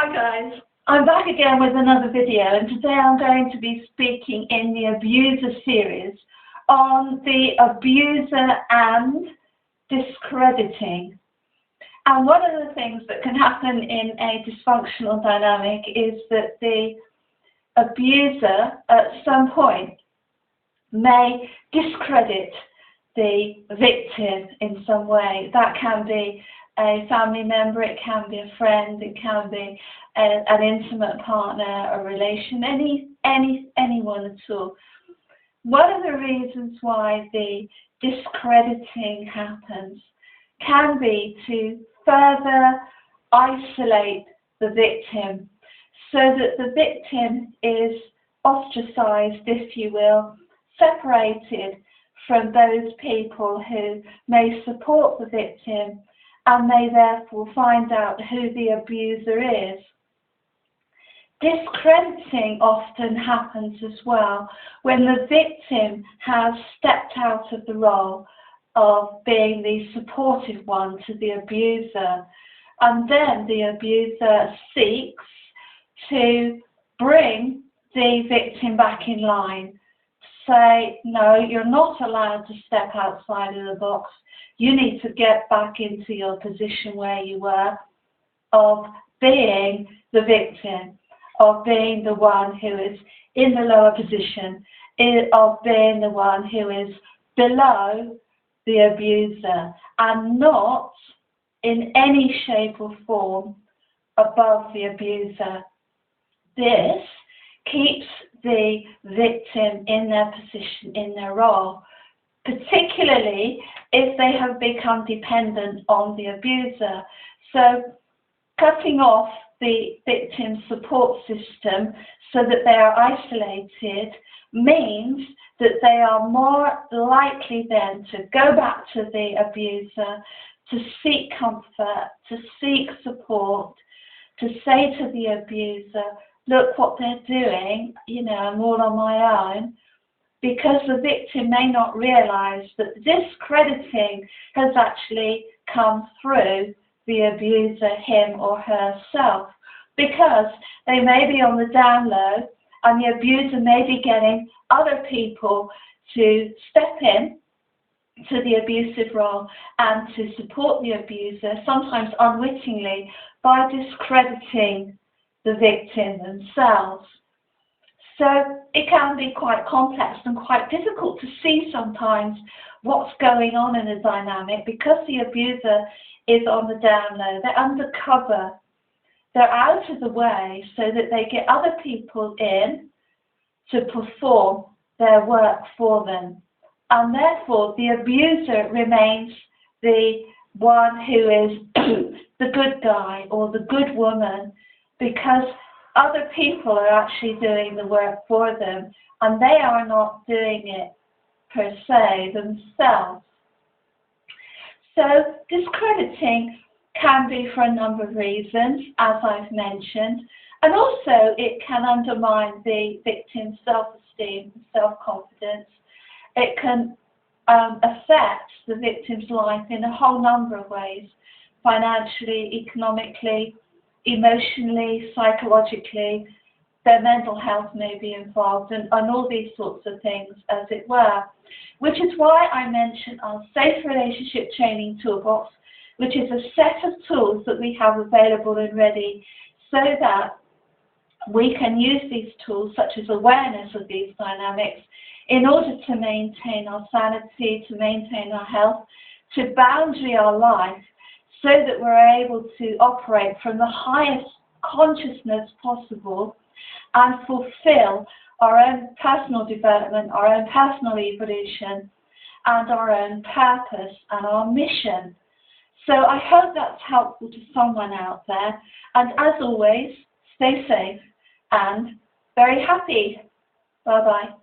Hi guys, I'm back again with another video, and today I'm going to be speaking in the abuser series on the abuser and discrediting. And one of the things that can happen in a dysfunctional dynamic is that the abuser at some point may discredit the victim in some way. That can be a family member, it can be a friend, it can be an intimate partner, a relation, anyone at all. One of the reasons why the discrediting happens can be to further isolate the victim, so that the victim is ostracized, if you will, separated from those people who may support the victim and may therefore find out who the abuser is. Discrediting often happens as well when the victim has stepped out of the role of being the supportive one to the abuser, and then the abuser seeks to bring the victim back in line. Say, no, you're not allowed to step outside of the box. You need to get back into your position where you were, of being the victim, of being the one who is in the lower position, of being the one who is below the abuser, and not in any shape or form above the abuser. This keeps the victim in their position, in their role, particularly if they have become dependent on the abuser. So cutting off the victim's support system so that they are isolated means that they are more likely then to go back to the abuser, to seek comfort, to seek support, to say to the abuser, look what they're doing, I'm all on my own, because the victim may not realise that discrediting has actually come through the abuser, him or herself, because they may be on the down low and the abuser may be getting other people to step in to the abusive role and to support the abuser, sometimes unwittingly, by discrediting the victim themselves. So it can be quite complex and quite difficult to see sometimes what's going on in a dynamic, because the abuser is on the down low, they're undercover, they're out of the way so that they get other people in to perform their work for them. And therefore the abuser remains the one who is the good guy or the good woman, because other people are actually doing the work for them and they are not doing it per se themselves. So discrediting can be for a number of reasons, as I've mentioned, and also it can undermine the victim's self-esteem, self-confidence. It can affect the victim's life in a whole number of ways, financially, economically, emotionally, psychologically. Their mental health may be involved, and all these sorts of things, as it were. Which is why I mentioned our Safe Relationship Training Toolbox, which is a set of tools that we have available and ready, so that we can use these tools, such as awareness of these dynamics, in order to maintain our sanity, to maintain our health, to boundary our life, so that we're able to operate from the highest consciousness possible and fulfill our own personal development, our own personal evolution, and our own purpose and our mission. So I hope that's helpful to someone out there. And as always, stay safe and very happy. Bye-bye.